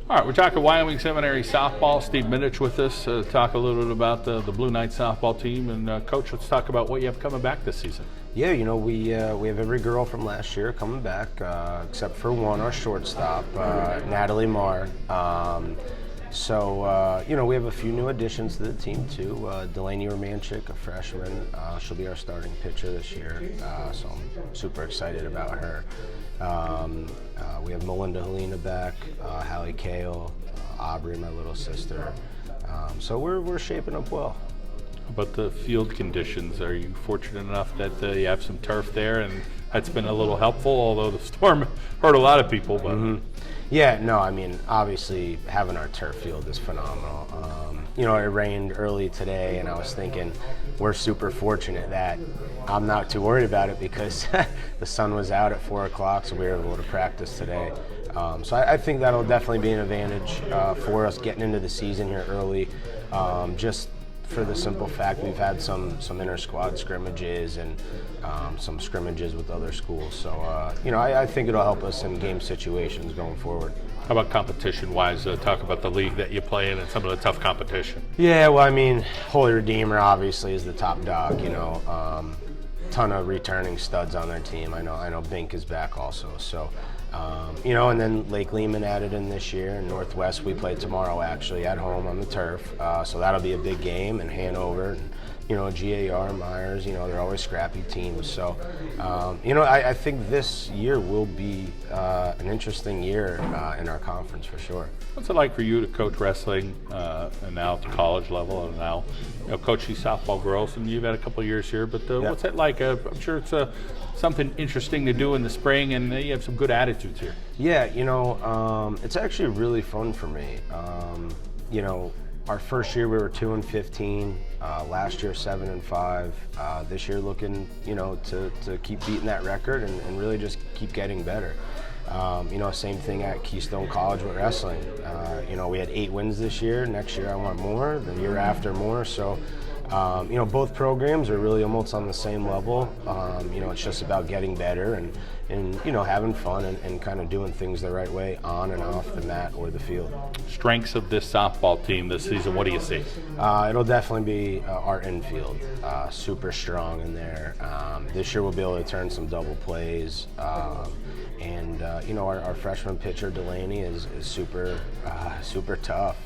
All right, we're talking Wyoming Seminary softball. Steve Minich with us. Talk a little bit about the Blue Knights softball team. And Coach, let's talk about what you have coming back this season. Yeah, you know, we have every girl from last year coming back, except for one, our shortstop, Natalie Marr. You know, we have a few new additions to the team too. Delaney Romanchik, a freshman, she'll be our starting pitcher this year, so I'm super excited about her. We have Melinda Helena back, Hallie Kale, Aubrey, my little sister. So we're shaping up well. About the field conditions, are you fortunate enough that you have some turf there, and that's been a little helpful, although the storm hurt a lot of people? But Yeah, no, I mean, obviously having our turf field is phenomenal. You know, it rained early today, and I was thinking we're super fortunate that I'm not too worried about it because the sun was out at 4 o'clock, so we were able to practice today. So I think that'll definitely be an advantage for us getting into the season here early. Just for the simple fact we've had some inter-squad scrimmages and some scrimmages with other schools. So, you know, I think it'll help us in game situations going forward. How about competition-wise? Talk about the league that you play in and some of the tough competition. Yeah, well, I mean, Holy Redeemer obviously is the top dog, you know. Ton of returning studs on their team. I know Bink is back also. So, you know, and then Lake Lehman added in this year, and Northwest we play tomorrow actually at home on the turf. So that'll be a big game, and Hanover, and, you know, GAR, Myers, you know, they're always scrappy teams. So, you know, I think this year will be an interesting year in our conference for sure. What's it like for you to coach wrestling and now at the college level, and now, you know, coach these softball girls? And you've had a couple of years here, but what's it like? I'm sure it's something interesting to do in the spring, and you have some good attitudes here. Yeah, you know, it's actually really fun for me. You know, our first year we were 2-15. Last year 7-5. This year looking, you know, to keep beating that record and really just keep getting better. You know, same thing at Keystone College with wrestling. You know, we had 8 wins this year. Next year I want more. The year after more. So, you know, both programs are really almost on the same level. You know, it's just about getting better and you know, having fun and kind of doing things the right way on and off the mat or the field. Strengths of this softball team this season, what do you see? It'll definitely be our infield, super strong in there. This year we'll be able to turn some double plays. You know, our freshman pitcher Delaney is super tough.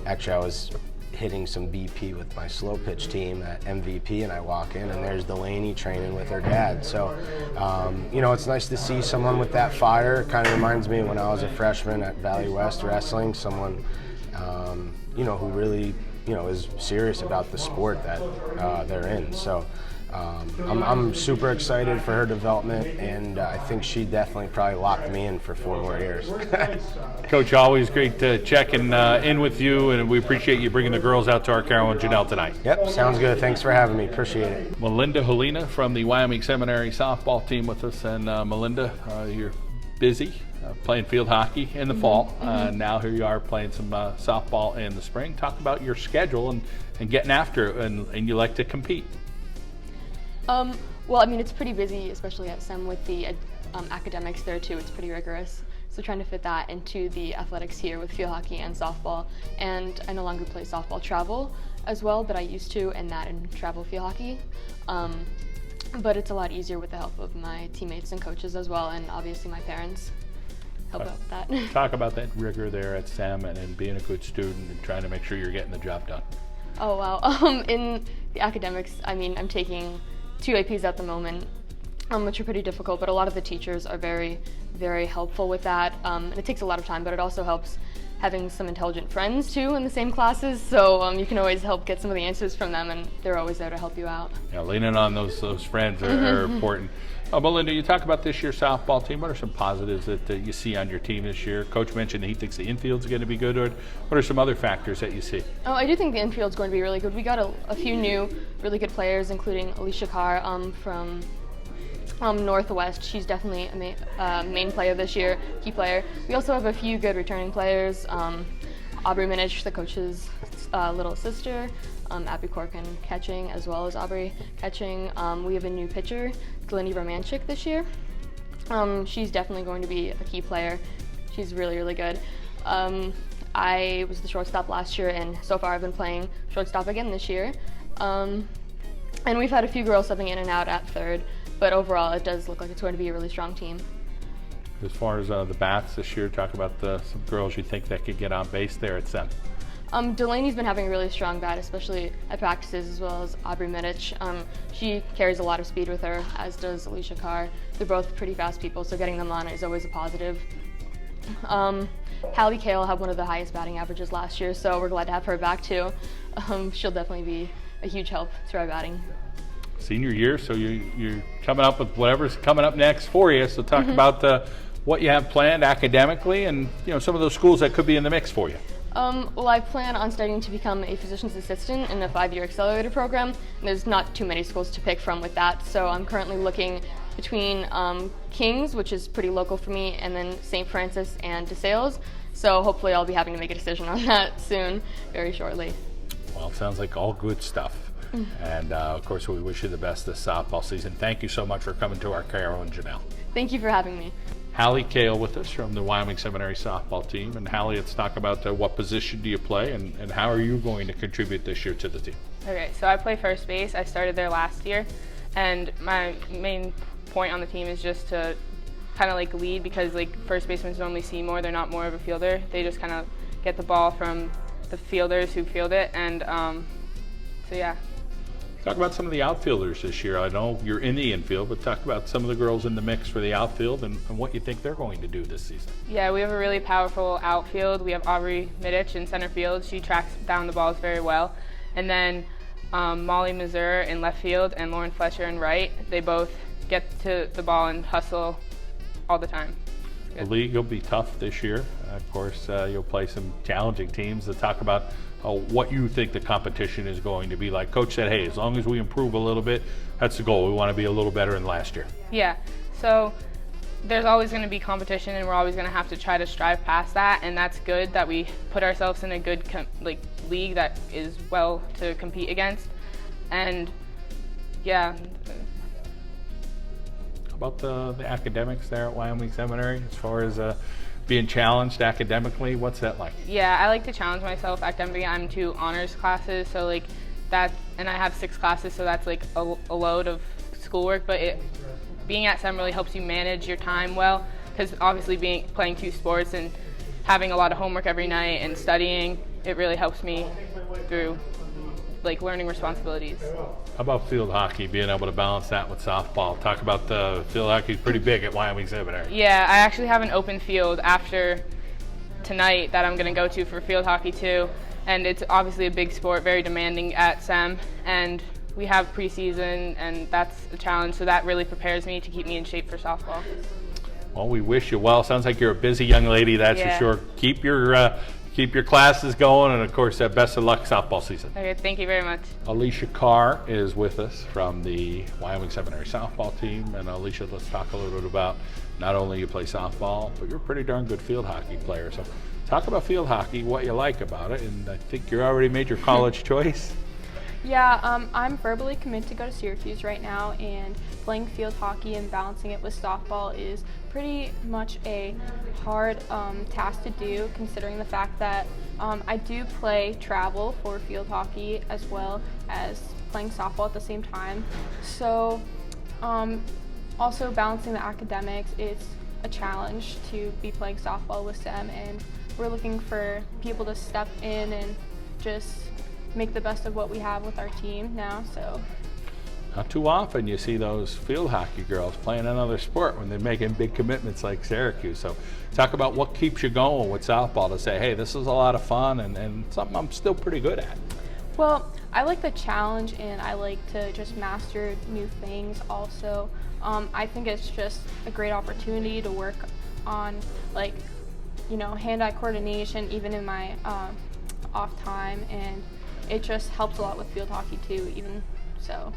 Actually, I was hitting some BP with my slow pitch team at MVP, and I walk in and there's Delaney training with her dad. So, you know, it's nice to see someone with that fire. Kind of reminds me of when I was a freshman at Valley West wrestling, someone, you know, who really, you know, is serious about the sport that they're in. So I'm super excited for her development, and I think she definitely probably locked me in for 4 more years. Coach, always great to check in with you, and we appreciate you bringing the girls out to Arcaro and Genell tonight. Yep, sounds good. Thanks for having me. Appreciate it. Melinda Helena from the Wyoming Seminary softball team with us, and Melinda, you're busy playing field hockey in the fall. Now here you are playing some softball in the spring. Talk about your schedule and getting after it, and you like to compete. Well, I mean, it's pretty busy, especially at SEM with the academics there too. It's pretty rigorous. So trying to fit that into the athletics here with field hockey and softball. And I no longer play softball travel as well, but I used to, and that and travel field hockey. But it's a lot easier with the help of my teammates and coaches as well, and obviously my parents help out with that. Talk about that rigor there at SEM and being a good student and trying to make sure you're getting the job done. Oh, wow. In the academics, I mean, I'm taking 2 APs at the moment, which are pretty difficult, but a lot of the teachers are very, very helpful with that. And it takes a lot of time, but it also helps having some intelligent friends too in the same classes, so you can always help get some of the answers from them, and they're always there to help you out. Yeah, leaning on those friends are important. Melinda, you talk about this year's softball team. What are some positives that you see on your team this year? Coach mentioned that he thinks the infield's going to be good. What are some other factors that you see? Oh, I do think the infield's going to be really good. We got a few new really good players, including Alicia Carr from Northwest. She's definitely a main player this year, key player. We also have a few good returning players. Aubrey Minich, the coach's little sister, Abby Corkin catching, as well as Aubrey catching. We have a new pitcher, Delaney Romanchik, this year. She's definitely going to be a key player. She's really, really good. I was the shortstop last year, and so far I've been playing shortstop again this year. And we've had a few girls stepping in and out at third, but overall it does look like it's going to be a really strong team. As far as the bats this year, talk about some girls you think that could get on base there at Sem. Delaney's been having a really strong bat, especially at practices, as well as Aubrey Middich. She carries a lot of speed with her, as does Alicia Carr. They're both pretty fast people, so getting them on is always a positive. Hallie Kale had one of the highest batting averages last year, so we're glad to have her back too. She'll definitely be a huge help to our batting. Senior year, so you're coming up with whatever's coming up next for you. So talk about what you have planned academically, and some of those schools that could be in the mix for you. Well, I plan on studying to become a physician's assistant in a 5-year accelerator program. There's not too many schools to pick from with that, so I'm currently looking between King's, which is pretty local for me, and then St. Francis and DeSales. So hopefully I'll be having to make a decision on that soon, very shortly. Well, it sounds like all good stuff. And of course, we wish you the best this softball season. Thank you so much for coming to Arcaro and Genell. Thank you for having me. Hallie Kale with us from the Wyoming Seminary softball team. And Hallie, let's talk about what position do you play, and how are you going to contribute this year to the team? Okay, so I play first base. I started there last year, and my main point on the team is just to kind of lead, because first basemen normally see more. They're not more of a fielder. They just kind of get the ball from the fielders who field it, and so yeah. Talk about some of the outfielders this year. I know you're in the infield, but talk about some of the girls in the mix for the outfield and what you think they're going to do this season. Yeah, we have a really powerful outfield. We have Aubrey Middich in center field. She tracks down the balls very well. And then Molly Mazur in left field and Lauren Fletcher in right. They both get to the ball and hustle all the time. The league will be tough this year. Of course, you'll play some challenging teams. To talk about what you think the competition is going to be like. Coach said, hey, as long as we improve a little bit, that's the goal. We want to be a little better than last year. Yeah, so there's always going to be competition, and we're always going to have to try to strive past that, and that's good that we put ourselves in a good league that is well to compete against. And yeah. How about the academics there at Wyoming Seminary as far as being challenged academically? What's that like? Yeah, I like to challenge myself academically. I'm 2 honors classes, so that, and I have 6 classes, so that's a load of schoolwork. But being at SEM really helps you manage your time well, because obviously playing 2 sports and having a lot of homework every night and studying, it really helps me through learning responsibilities. How about field hockey, being able to balance that with softball? Talk about the field hockey is pretty big at Wyoming Seminary. Yeah, I actually have an open field after tonight that I'm going to go to for field hockey too. And it's obviously a big sport, very demanding at SEM. And we have preseason, and that's a challenge. So that really prepares me to keep me in shape for softball. Well, we wish you well. Sounds like you're a busy young lady, that's for sure. Keep your classes going, and of course, best of luck softball season. Okay, thank you very much. Alicia Carr is with us from the Wyoming Seminary softball team. And Alicia, let's talk a little bit about not only you play softball, but you're a pretty darn good field hockey player. So talk about field hockey, what you like about it, and I think you already made your college choice. Yeah, I'm verbally committed to go to Syracuse right now, and playing field hockey and balancing it with softball is pretty much a hard task to do, considering the fact that I do play travel for field hockey as well as playing softball at the same time. So also balancing the academics, it's a challenge to be playing softball with SEM, and we're looking for people to step in and just make the best of what we have with our team now. So not too often you see those field hockey girls playing another sport when they're making big commitments like Syracuse. So talk about what keeps you going with softball to say, hey, this is a lot of fun and something I'm still pretty good at. Well, I like the challenge, and I like to just master new things also. I think it's just a great opportunity to work on hand-eye coordination even in my off time, and it just helps a lot with field hockey too, even so.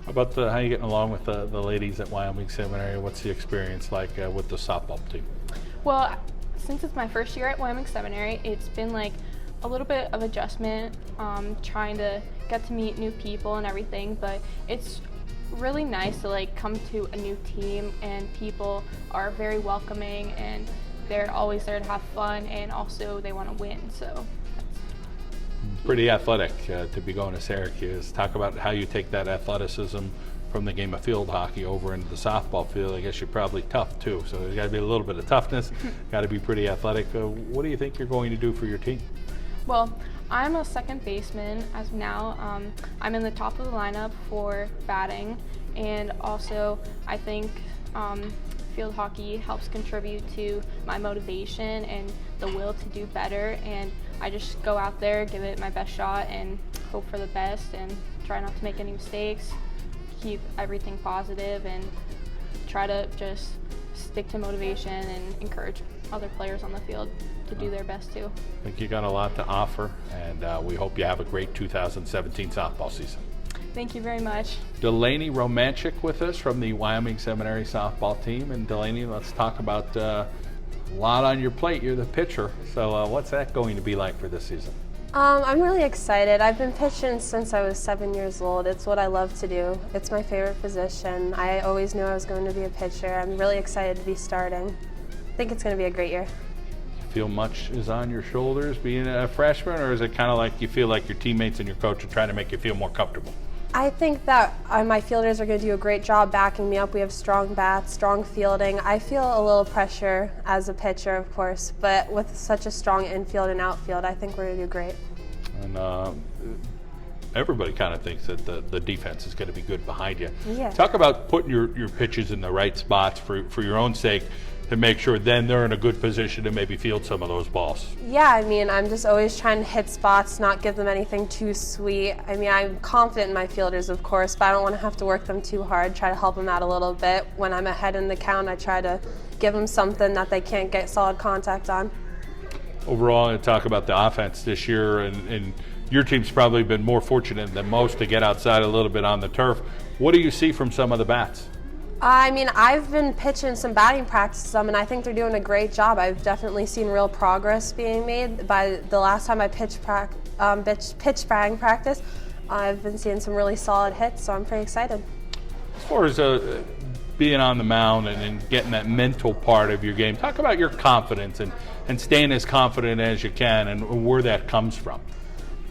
How about how you getting along with the ladies at Wyoming Seminary? What's the experience like with the softball team? Well, since it's my first year at Wyoming Seminary, it's been a little bit of adjustment, trying to get to meet new people and everything, but it's really nice to come to a new team, and people are very welcoming, and they're always there to have fun, and also they want to win. So Pretty athletic to be going to Syracuse. Talk about how you take that athleticism from the game of field hockey over into the softball field. I guess you're probably tough too, so there's got to be a little bit of toughness. Got to be pretty athletic. What do you think you're going to do for your team? well, I'm a second baseman as of now. I'm in the top of the lineup for batting, and also I think field hockey helps contribute to my motivation and the will to do better, and I just go out there, give it my best shot, and hope for the best, and try not to make any mistakes, keep everything positive, and try to just stick to motivation and encourage other players on the field to do their best too. I think you got a lot to offer, and we hope you have a great 2017 softball season. Thank you very much. Delaney Romanchik with us from the Wyoming Seminary softball team. And Delaney, let's talk about a lot on your plate. You're the pitcher, so what's that going to be like for this season? I'm really excited. I've been pitching since I was 7 years old. It's what I love to do. It's my favorite position. I always knew I was going to be a pitcher. I'm really excited to be starting. I think it's going to be a great year. Feel much is on your shoulders being a freshman, or is it kind of like you feel like your teammates and your coach are trying to make you feel more comfortable? I think that my fielders are going to do a great job backing me up. We have strong bats, strong fielding. I feel a little pressure as a pitcher, of course, but with such a strong infield and outfield, I think we're going to do great. And everybody kind of thinks that the defense is going to be good behind you. Yeah. Talk about putting your pitches in the right spots for your own sake, to make sure then they're in a good position to maybe field some of those balls. Yeah, I mean, I'm just always trying to hit spots, not give them anything too sweet. I mean, I'm confident in my fielders, of course, but I don't want to have to work them too hard, try to help them out a little bit. When I'm ahead in the count, I try to give them something that they can't get solid contact on. Overall, I talk about the offense this year, and your team's probably been more fortunate than most to get outside a little bit on the turf. What do you see from some of the bats? I mean, I've been pitching some batting practices, and I think they're doing a great job. I've definitely seen real progress being made. By the last time I pitched batting practice, I've been seeing some really solid hits, so I'm pretty excited. As far as being on the mound and getting that mental part of your game, talk about your confidence and staying as confident as you can and where that comes from.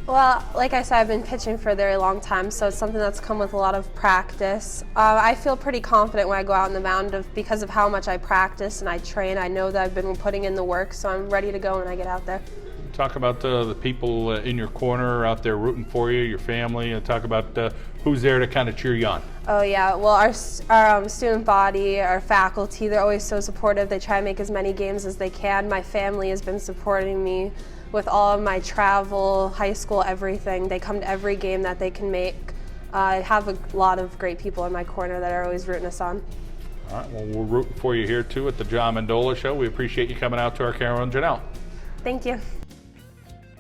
Well, like I said, I've been pitching for a very long time, so it's something that's come with a lot of practice. I feel pretty confident when I go out on the mound because of how much I practice and I train. I know that I've been putting in the work, so I'm ready to go when I get out there. Talk about the people in your corner out there rooting for you, your family, and talk about who's there to kind of cheer you on. Oh yeah, well our student body, our faculty, they're always so supportive. They try to make as many games as they can. My family has been supporting me with all of my travel, high school, everything. They come to every game that they can make. I have a lot of great people in my corner that are always rooting us on. All right, well, we're rooting for you here too at the Mendola Show. We appreciate you coming out to Arcaro and Genell. Thank you.